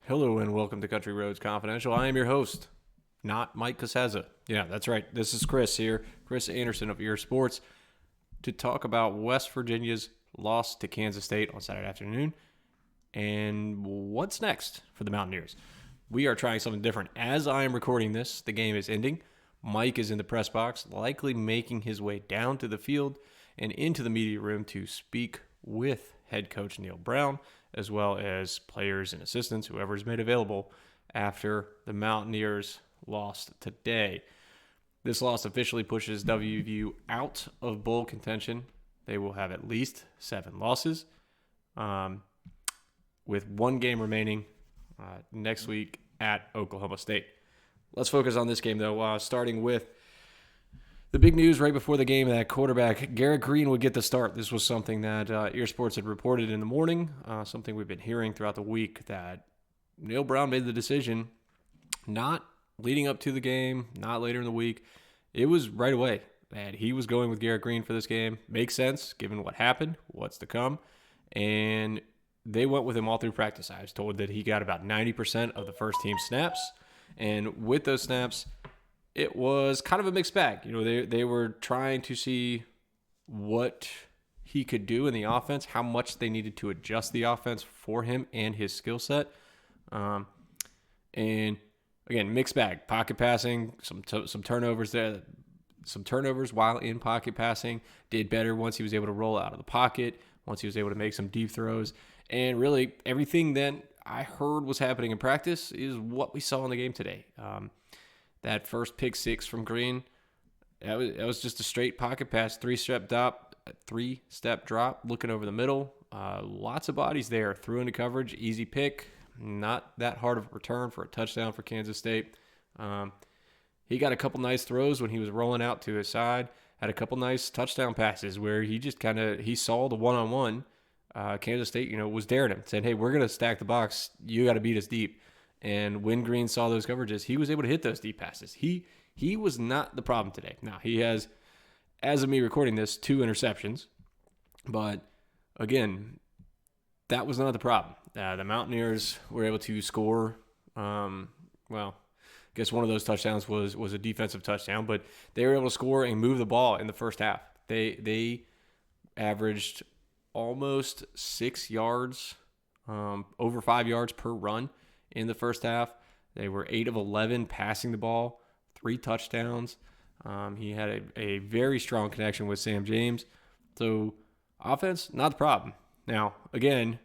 Hello and welcome to Country Roads Confidential. I am your host, not Mike Casazza. Yeah, that's right. This is Chris here, Chris Anderson of Ear Sports, to talk about West Virginia's loss to Kansas State on Saturday afternoon and what's next for the Mountaineers. We are trying something different. As I am recording this, the game is ending. Mike is in the press box, likely making his way down to the field and into the media room to speak with head coach Neil Brown, as well as players and assistants, whoever is made available after the Mountaineers lost today. This loss officially pushes WVU out of bowl contention. They will have at least 7 losses, with one game remaining next week at Oklahoma State. Let's focus on this game, though, starting with the big news right before the game that quarterback Garrett Green would get the start. This was something that Ear Sports had reported in the morning, something we've been hearing throughout the week, that Neil Brown made the decision not leading up to the game, not later in the week. It was right away that he was going with Garrett Green for this game. Makes sense given what happened, what's to come, and they went with him all through practice. I was told that he got about 90% of the first team snaps, and with those snaps, it was kind of a mixed bag. You know, they were trying to see what he could do in the offense, how much they needed to adjust the offense for him and his skill set. And again, mixed bag. Pocket passing, some turnovers there, some turnovers while in pocket passing. Did better once he was able to roll out of the pocket, once he was able to make some deep throws. And really, everything that I heard was happening in practice is what we saw in the game today. That first pick six from Green, that was just a straight pocket pass, three-step drop, looking over the middle. Lots of bodies there, threw into coverage, easy pick, not that hard of a return for a touchdown for Kansas State. He got a couple nice throws when he was rolling out to his side, had a couple nice touchdown passes where he just he saw the one-on-one. Kansas State, was daring him, saying, hey, we're going to stack the box. You got to beat us deep. And when Green saw those coverages, he was able to hit those deep passes. He was not the problem today. Now, he has, as of me recording this, 2 interceptions. But, again, that was not the problem. The Mountaineers were able to score. I guess one of those touchdowns was a defensive touchdown. But they were able to score and move the ball in the first half. They averaged almost 6 yards, over 5 yards per run in the first half. They were 8 of 11 passing the ball, 3 touchdowns. He had a very strong connection with Sam James. So offense, not the problem. Now, again,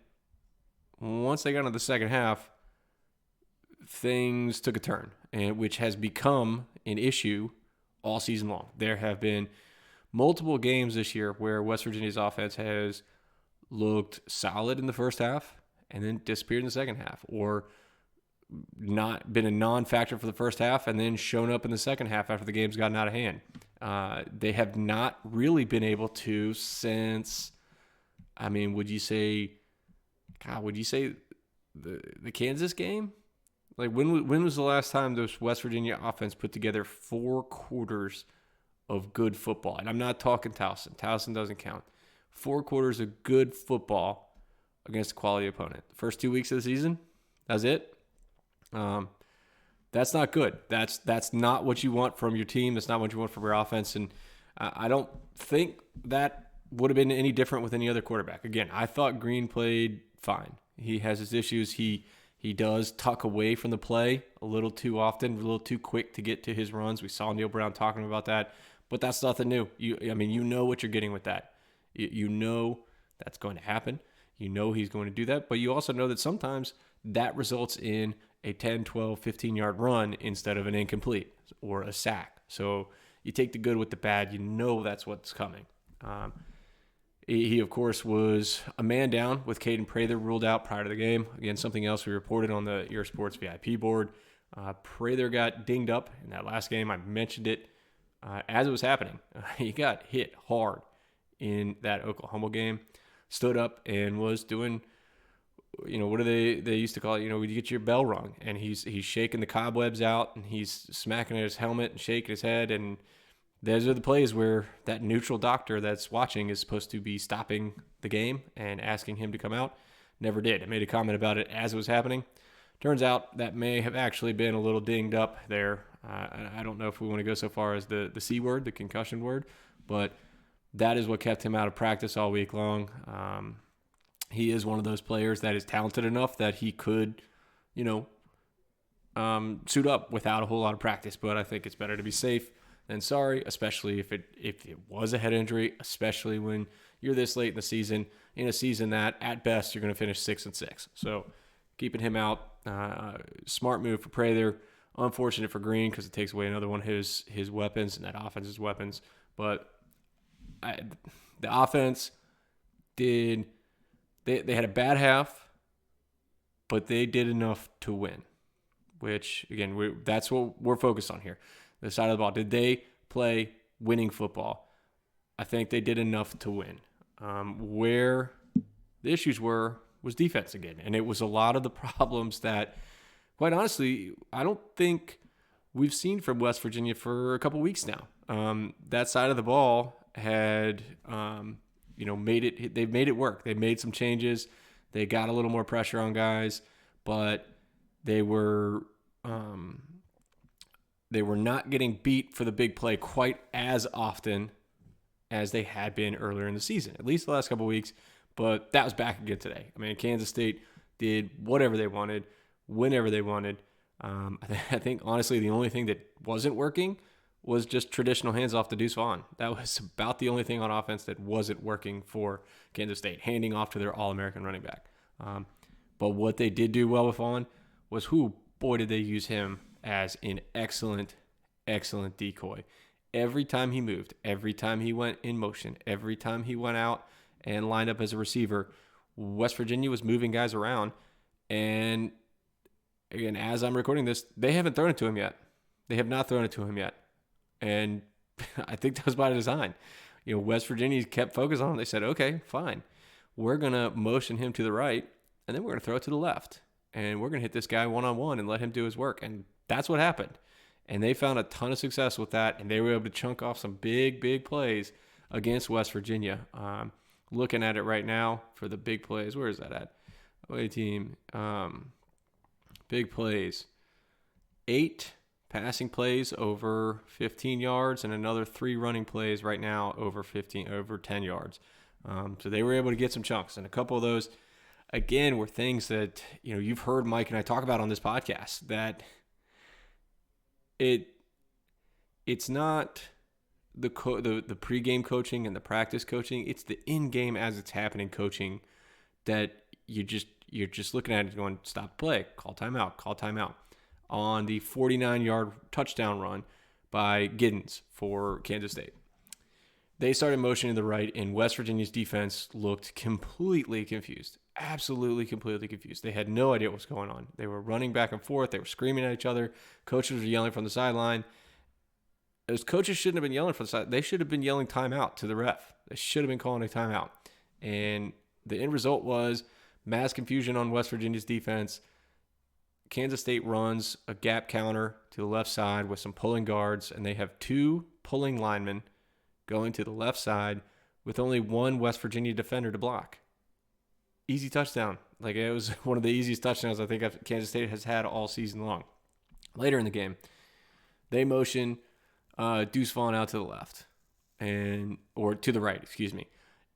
once they got into the second half, things took a turn, which has become an issue all season long. There have been multiple games this year where West Virginia's offense has looked solid in the first half and then disappeared in the second half, or not been a non-factor for the first half and then shown up in the second half after the game's gotten out of hand. They have not really been able to since, would you say the Kansas game? Like, when was the last time this West Virginia offense put together 4 quarters of good football? And I'm not talking Towson. Towson doesn't count. 4 quarters of good football against a quality opponent. The first 2 weeks of the season, that's it. That's not good. That's not what you want from your team. That's not what you want from your offense. And I don't think that would have been any different with any other quarterback. Again, I thought Green played fine. He has his issues. He does tuck away from the play a little too often, a little too quick to get to his runs. We saw Neil Brown talking about that, but that's nothing new. You know what you're getting with that. You know that's going to happen. You know he's going to do that, but you also know that sometimes that results in a 10, 12, 15-yard run instead of an incomplete or a sack. So you take the good with the bad. You know that's what's coming. He, of course, was a man down with Caden Prather ruled out prior to the game. Again, something else we reported on the Ear Sports VIP board. Prather got dinged up in that last game. I mentioned it as it was happening. He got hit hard in that Oklahoma game. Stood up and was doing, what do they used to call it? When you get your bell rung, and he's shaking the cobwebs out, and he's smacking at his helmet and shaking his head, and those are the plays where that neutral doctor that's watching is supposed to be stopping the game and asking him to come out. Never did. I made a comment about it as it was happening. Turns out that may have actually been a little dinged up there. I don't know if we want to go so far as the C word, the concussion word, but that is what kept him out of practice all week long. He is one of those players that is talented enough that he could, suit up without a whole lot of practice. But I think it's better to be safe than sorry, especially if it was a head injury, especially when you're this late in the season, in a season that at best you're going to finish 6-6. So keeping him out, smart move for Prather. Unfortunate for Green because it takes away another one of his weapons and that offense's weapons. But the offense did they had a bad half, but they did enough to win. Which again, that's what we're focused on here. The side of the ball. Did they play winning football? I think they did enough to win. Where the issues was defense again, and it was a lot of the problems that, quite honestly, I don't think we've seen from West Virginia for a couple weeks now. That side of the ball had, made it. They've made it work. They made some changes. They got a little more pressure on guys, but they were not getting beat for the big play quite as often as they had been earlier in the season, at least the last couple of weeks. But that was back again today. I mean, Kansas State did whatever they wanted, whenever they wanted. I think, honestly, the only thing that wasn't working was just traditional hands off to Deuce Vaughn. That was about the only thing on offense that wasn't working for Kansas State, handing off to their All-American running back. But what they did do well with Vaughn was, boy, did they use him as an excellent, excellent decoy. Every time he moved, every time he went in motion, every time he went out and lined up as a receiver, West Virginia was moving guys around. And again, as I'm recording this, they haven't thrown it to him yet. They have not thrown it to him yet. And I think that was by design. West Virginia kept focus on him. They said, okay, fine. We're going to motion him to the right, and then we're going to throw it to the left. And we're going to hit this guy one-on-one and let him do his work. And that's what happened. And they found a ton of success with that, and they were able to chunk off some big, big plays against West Virginia. Looking at it right now for the big plays. Where is that at? Away team. Big plays. 8 passing plays over 15 yards and another 3 running plays right now over 10 yards. So they were able to get some chunks. And a couple of those, again, were things that, you've heard Mike and I talk about on this podcast, that it's not the pregame coaching and the practice coaching. It's the in-game as it's happening coaching that you're just looking at it going, stop play, call timeout. On the 49-yard touchdown run by Giddens for Kansas State, they started motioning to the right, and West Virginia's defense looked completely confused. Absolutely completely confused. They had no idea what was going on. They were running back and forth. They were screaming at each other. Coaches were yelling from the sideline. Those coaches shouldn't have been yelling from the side. They should have been yelling timeout to the ref. They should have been calling a timeout. And the end result was mass confusion on West Virginia's defense. Kansas State runs a gap counter to the left side with some pulling guards, and they have 2 pulling linemen going to the left side with only 1 West Virginia defender to block. Easy touchdown. Like, it was one of the easiest touchdowns I think Kansas State has had all season long. Later in the game, they motion Deuce Vaughn out to the left, or to the right, excuse me.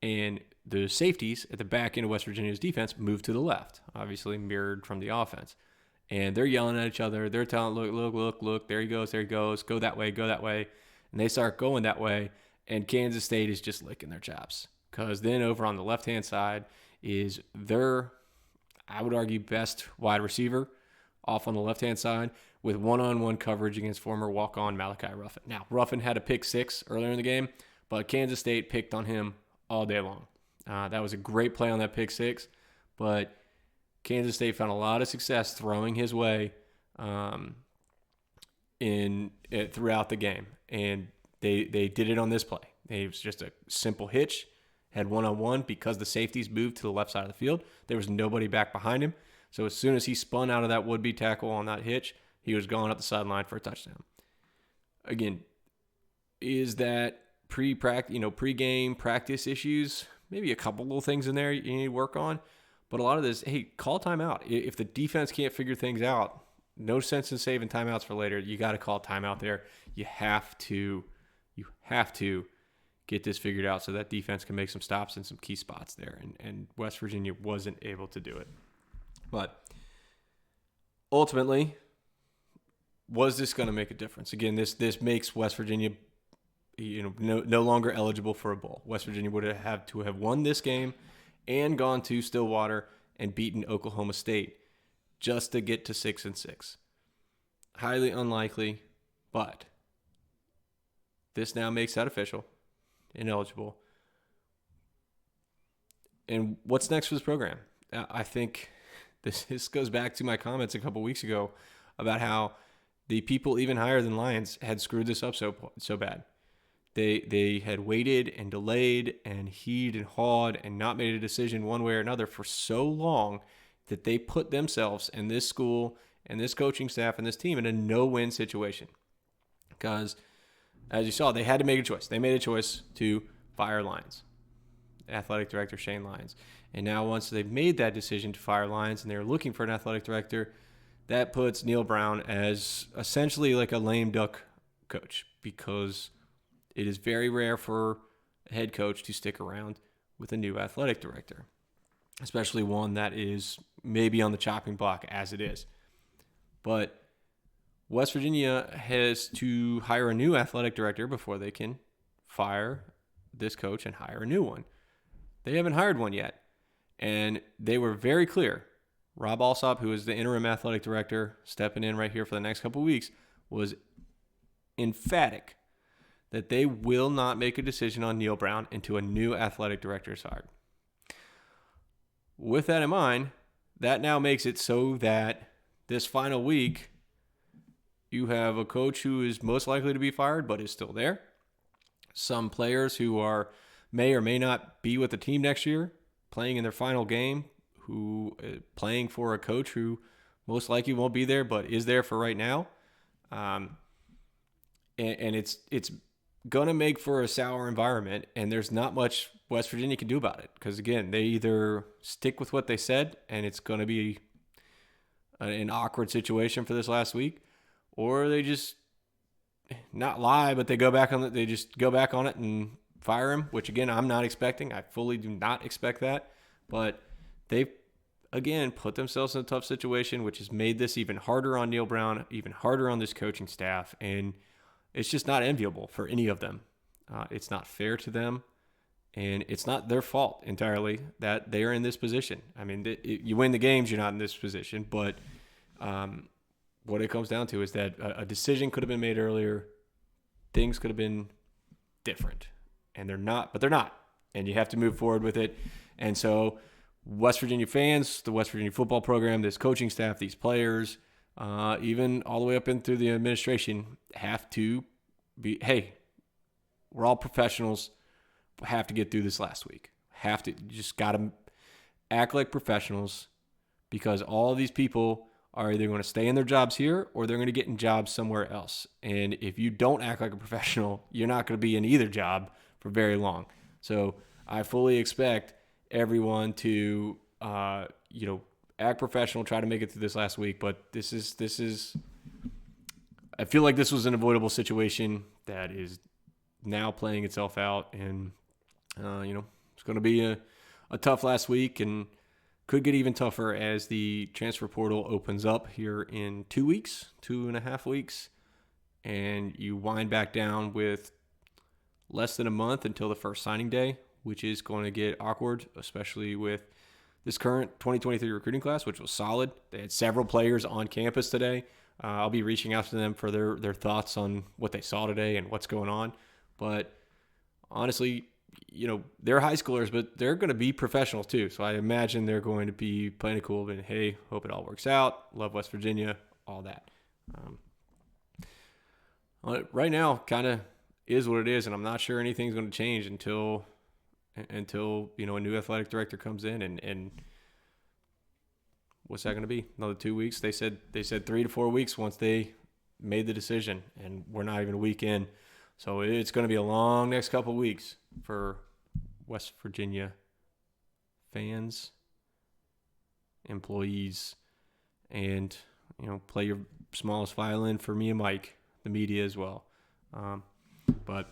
And the safeties at the back end of West Virginia's defense move to the left, obviously mirrored from the offense. And they're yelling at each other. They're telling, look, there he goes. Go that way. And they start going that way, and Kansas State is just licking their chops. Because then over on the left-hand side is their, I would argue, best wide receiver off on the left-hand side with one-on-one coverage against former walk-on Malachi Ruffin. Now, Ruffin had a pick 6 earlier in the game, but Kansas State picked on him all day long. That was a great play on that pick 6, but Kansas State found a lot of success throwing his way throughout the game, and they did it on this play. It was just a simple hitch, had one-on-one because the safeties moved to the left side of the field. There was nobody back behind him, so as soon as he spun out of that would-be tackle on that hitch, he was going up the sideline for a touchdown. Again, is that pre-game practice issues? Maybe a couple little things in there you need to work on, But a lot of this, hey, call timeout. If the defense can't figure things out, no sense in saving timeouts for later. You got to call timeout there. You have to get this figured out so that defense can make some stops in some key spots there. And West Virginia wasn't able to do it. But ultimately, was this going to make a difference? Again, this makes West Virginia, no longer eligible for a bowl. West Virginia would have had to have won this game and gone to Stillwater and beaten Oklahoma State just to get to 6-6. Highly unlikely, but this now makes that official, ineligible. And what's next for this program? I think this goes back to my comments a couple weeks ago about how the people even higher than Lions had screwed this up so bad. They had waited and delayed and heed and hawed and not made a decision one way or another for so long that they put themselves and this school and this coaching staff and this team in a no-win situation. Because, as you saw, they had to make a choice. They made a choice to fire Lyons, athletic director Shane Lyons. And now once they've made that decision to fire Lyons and they're looking for an athletic director, that puts Neil Brown as essentially like a lame duck coach, because it is very rare for a head coach to stick around with a new athletic director, especially one that is maybe on the chopping block as it is. But West Virginia has to hire a new athletic director before they can fire this coach and hire a new one. They haven't hired one yet. And they were very clear. Rob Alsop, who is the interim athletic director, stepping in right here for the next couple of weeks, was emphatic that they will not make a decision on Neil Brown until a new athletic director is hired. With that in mind, that now makes it so that this final week, you have a coach who is most likely to be fired but is still there. Some players who may or may not be with the team next year, playing in their final game, who playing for a coach who most likely won't be there but is there for right now. And it's going to make for a sour environment, and there's not much West Virginia can do about it, because, again, they either stick with what they said and it's going to be an awkward situation for this last week, or they just not lie, but they go back on it. They just go back on it and fire him, which, again, I'm not expecting. I fully do not expect that. But they've, again, put themselves in a tough situation, which has made this even harder on Neil Brown, even harder on this coaching staff. And it's just not enviable for any of them. It's not fair to them. And it's not their fault entirely that they are in this position. I mean, you win the games, you're not in this position. But what it comes down to is that a decision could have been made earlier. Things could have been different. And they're not, but they're not. And you have to move forward with it. And so West Virginia fans, the West Virginia football program, this coaching staff, these players, even all the way up in through the administration, have to be, hey, we're all professionals. We have to get through this last week. You just got to act like professionals, because all these people are either going to stay in their jobs here or they're going to get in jobs somewhere else. And if you don't act like a professional, you're not going to be in either job for very long. So I fully expect everyone to, act professional, try to make it through this last week. But this is, I feel like this was an avoidable situation that is now playing itself out. And, it's going to be a tough last week, and could get even tougher as the transfer portal opens up here in 2.5 weeks. And you wind back down with less than a month until the first signing day, which is going to get awkward, especially with this current 2023 recruiting class, which was solid. They had several players on campus today. I'll be reaching out to them for their thoughts on what they saw today and what's going on. But honestly, they're high schoolers, but they're going to be professionals too. So I imagine they're going to be playing it cool and, hey, hope it all works out. Love West Virginia, all that. Right now, kind of is what it is, and I'm not sure anything's going to change until a new athletic director comes in, and what's that going to be? Another 2 weeks? They said 3 to 4 weeks once they made the decision, and we're not even a week in. So it's going to be a long next couple of weeks for West Virginia fans employees, and, play your smallest violin for me and Mike, the media as well. But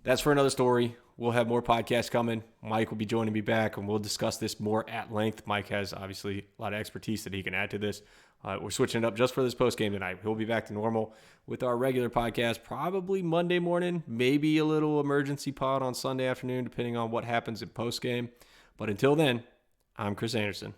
that's for another story. We'll have more podcasts coming. Mike will be joining me back, and we'll discuss this more at length. Mike has obviously a lot of expertise that he can add to this. We're switching it up just for this postgame tonight. He'll be back to normal with our regular podcast probably Monday morning, maybe a little emergency pod on Sunday afternoon, depending on what happens in postgame. But until then, I'm Chris Anderson.